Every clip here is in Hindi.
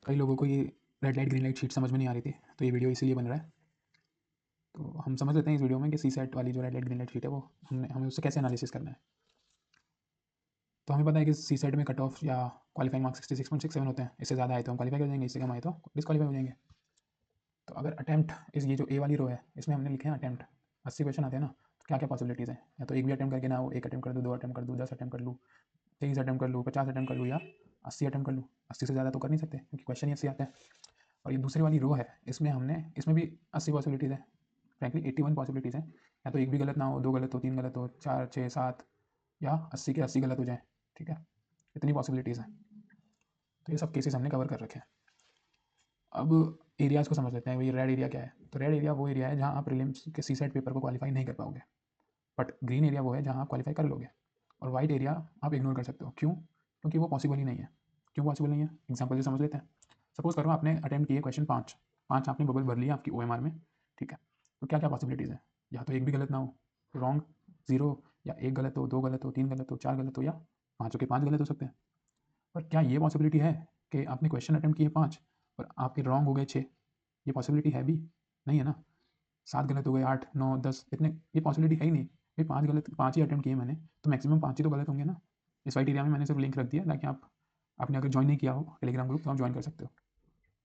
कई लोगों को ये red light green light sheet समझ में नहीं आ रही थी, तो ये वीडियो इसीलिए बन रहा है। तो हम समझ लेते हैं इस वीडियो में कि सी सेट वाली जो red light green light sheet है वो हमें उससे कैसे एनालिसिस करना है। तो हमें पता है कि सी सेट में कट ऑफ या क्वालिफाइंग मार्क्स 66.67 होते हैं। इससे ज़्यादा आए तो हम क्वालिफाई कर जाएंगे, इससे कम आए तो डिसक्वालीफाई हो जाएंगे। तो अगर अटैम्प्ट इस ये जो ए वाली रो है इसमें हमने लिखे हैं अटैम्प्ट 80 क्वेश्चन आते हैं ना, तो क्या क्या पॉसिबिलिटीज़ हैं। या तो एक भी अटैम्प्ट करके ना हो, एक अटैम्प्ट कर दूँ, 2 अटैम्प्ट कर दूँ, 10 अटैम्प्ट कर लूँ, 23 अटैम्प्ट कर लूँ, 50 अटैम्प्ट कर लूँ, या 80 अटैम्प्ट कर लूँ। 80 से ज़्यादा तो कर नहीं सकते क्योंकि क्वेश्चन ही 80 आते हैं। और ये दूसरी वाली रो है, इसमें भी 80 पॉसिबिलिटीज़ है। फ्रैंकली 81 पॉसिबिलिटीज़ हैं। या तो एक भी गलत ना हो, 2 गलत हो, 3 गलत हो, 4, 6, 7, या 80 के 80 गलत हो जाए। ठीक है, इतनी पॉसिबिलिटीज़ हैं। तो ये सब केसेस हमने कवर कर रखे हैं। अब एरियाज़ को समझ लेते हैं। वही रेड एरिया क्या है। तो रेड एरिया वो एरिया है जहाँ आप प्रीलिम्स के सी सेट पेपर को क्वालिफाई नहीं कर पाओगे, बट ग्रीन एरिया वो है जहाँ आप क्वालिफाई कर लोगे। और वाइट एरिया आप इग्नोर कर सकते हो। क्यों? क्योंकि वो पॉसिबल ही नहीं है। क्यों पॉसिबल नहीं है? एग्जाम्पल से समझ लेते हैं। सपोज करो आपने अटैम्प्ट किए क्वेश्चन 5, 5 आपने बबल भर लिया आपकी OMR में। ठीक है, तो क्या क्या पॉसिबिलिटीज़ है। या तो एक भी गलत ना हो, रॉन्ग 0, या एक गलत हो, 2 गलत हो, 3 गलत हो, 4 गलत हो, या पाँचों के 5 गलत हो सकते हैं। पर क्या ये पॉसिबिलिटी है कि आपने क्वेश्चन अटैम्प्ट किए 5 और आपके रॉन्ग हो गए 6? ये पॉसिबिलिटी है भी नहीं है ना। 7 गलत हो गए, 8, 9, 10, इतने ये पॉसिबिलिटी है ही नहीं। भाई 5 गलत, 5 ही अटैम्प्ट किए मैंने, तो मैक्सिमम 5 ही तो गलत होंगे ना। इस वाइट एरिया में मैंने सिर्फ लिंक रख दिया ताकि आपने अगर ज्वाइन नहीं किया हो टेलीग्राम ग्रुप तो आप ज्वाइन कर सकते हो।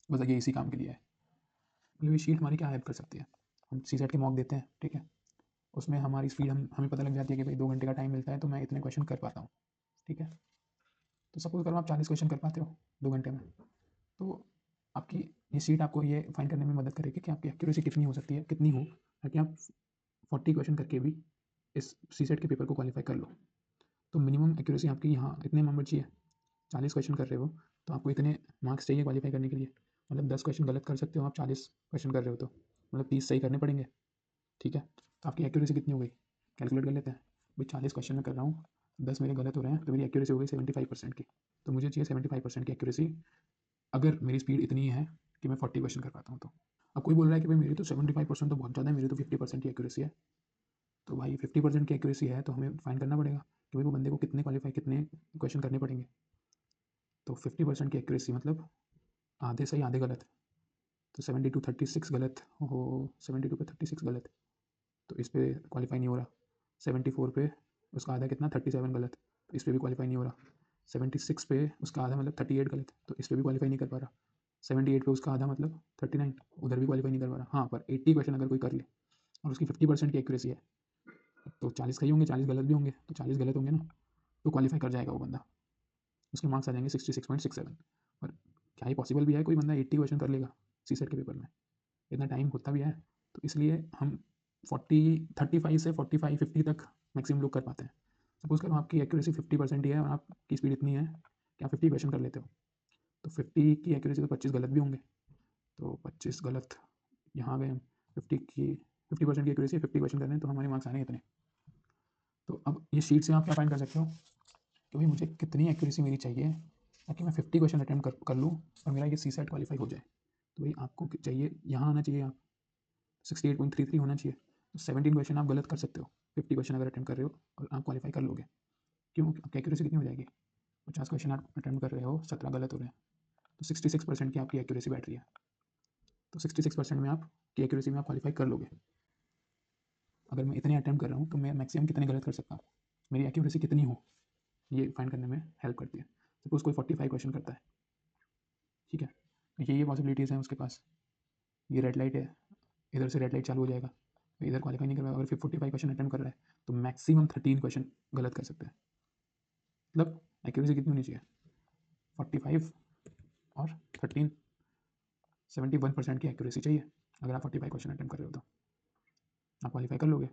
बस ये इसी काम के लिए है। मतलब ये शीट हमारी क्या हेल्प कर सकती है। हम सी सेट के मॉक देते हैं, ठीक है, उसमें हमारी स्पीड हमें पता लग जाती है कि भाई 2 घंटे का टाइम मिलता है तो मैं इतने क्वेश्चन कर पाता हूँ। ठीक है, तो सपोज करो आप 40 क्वेश्चन कर पाते हो 2 घंटे में, तो आपकी ये सीट आपको ये फाइंड करने में मदद करेगी कि आपकी एक्यूरेसी कितनी हो सकती है, कितनी हो, ताकि आप 40 क्वेश्चन करके भी इस सी सेट के पेपर को क्वालिफाई कर लो। तो मिनिमम एक्यूरेसी आपकी यहाँ इतने नंबर चाहिए। 40 क्वेश्चन कर रहे हो तो आपको इतने मार्क्स चाहिए क्वालिफाई करने के लिए। मतलब 10 क्वेश्चन गलत कर सकते हो आप, 40 क्वेश्चन कर रहे हो तो मतलब 30 सही करने पड़ेंगे। ठीक है, तो आपकी एक्यूरेसी कितनी हो गई, कैलकुलेट कर लेते हैं। भाई 40 क्वेश्चन में कर रहा हूँ, 10 मेरे गलत हो रहे हैं, तो मेरी एक्यूरेसी हो गई 75% की। तो मुझे चाहिए 75% की एक्यूरेसी अगर मेरी स्पीड इतनी है कि मैं 40 क्वेश्चन कर पाता हूँ तो। अब कोई बोल रहा है कि भाई मेरी तो 75% तो बहुत ज़्यादा है, मेरी तो 50% की एक्यूरेसी है। तो भाई 50% की एक्यूरेसी है तो हमें फाइंड करना पड़ेगा कि भाई वो बंदे को कितने क्वेश्चन करने पड़ेंगे। तो 50% की एक्यूरेसी मतलब आधे सही आधे गलत। तो 72 36 गलत हो, 72 पे 36 गलत, तो इस पर क्वालिफाई नहीं हो रहा। 74 पे उसका आधा कितना 37 गलत, तो इस पर भी क्वालिफाई नहीं हो रहा। 76 पे उसका आधा मतलब 38 गलत, तो इस पर भी क्वालिफाई नहीं कर पा रहा। 78 पे उसका आधा मतलब 39, उधर भी क्वालिफाई नहीं कर पा रहा। हाँ, पर 80 क्वेश्चन अगर कोई कर ले और उसकी 50% की एक्यूरेसी है, तो 40 सही होंगे, 40 गलत भी होंगे, तो 40 गलत होंगे ना, तो क्वालिफाई कर जाएगा वो बंदा। उसके मार्क्स आ जाएंगे 66.67। पर क्या ही पॉसिबल भी है कोई बंदा 80 क्वेश्चन कर लेगा सी सेट के पेपर में? इतना टाइम होता भी है। तो इसलिए हम 35 से 45 50 तक मैक्सिमम लोग कर पाते हैं। सपोज करो आपकी एक्यूरेसी 50% ही है और आपकी स्पीड इतनी है कि आप 50 क्वेश्चन कर लेते हो, तो 50 की एक्यूरेसी तो 25 गलत भी होंगे। तो 25 गलत यहाँ आ गए हम। 50% की एक्यूरेसी 50 क्वेश्चन कर रहे हैं तो हमारे मार्क्स आने इतने। तो अब ये शीट से आप क्या फाइंड कर सकते हो कि भाई मुझे कितनी एक्यूरेसी मेरी चाहिए ताकि मैं 50 क्वेश्चन अटैम्प्ट कर लूँ और मेरा ये सी सेट क्वालिफाई हो जाए। तो भाई आपको चाहिए यहाँ आना चाहिए, आप 68.33 होना चाहिए। तो 17 क्वेश्चन आप गलत कर सकते हो 50 क्वेश्चन अगर अटैम्प्ट कर रहे हो, और आप क्वालिफाई कर लोगे। क्यों? आपकी एक्यूरेसी कितनी हो जाएगी? 50 क्वेश्चन आप अटैम्प्ट कर रहे हो, 17 गलत हो रहे हैं, तो 66% की आपकी एक्यूरेसी बैठ रही है। तो 66% में आपकी एक्यूरेसी में आप क्वालिफाई कर लोगे। अगर मैं इतने अटैम्प्ट कर रहा हूँ तो मैं मैक्सिमम कितने गलत कर सकता हूँ, मेरी एक्यूरेसी कितनी हो, ये फाइंड करने में हेल्प करती है। सपोज कोई 45 क्वेश्चन करता है, ठीक है, ये पॉसिबिलिटीज़ हैं उसके पास। ये रेड लाइट है, इधर से रेड लाइट चालू हो जाएगा, तो इधर क्वालिफाई नहीं कर पाएगा। अगर फिर 45 क्वेश्चन अटैम्प्ट कर रहा है तो मैक्सिमम 13 क्वेश्चन गलत कर सकते हैं। मतलब एक्यूरेसी कितनी होनी चाहिए? 45 और 13, 71% की एक्यूरेसी चाहिए। अगर आप 45 क्वेश्चन अटैम्प्ट कर रहे हो तो आप क्वालिफाई कर लोगे।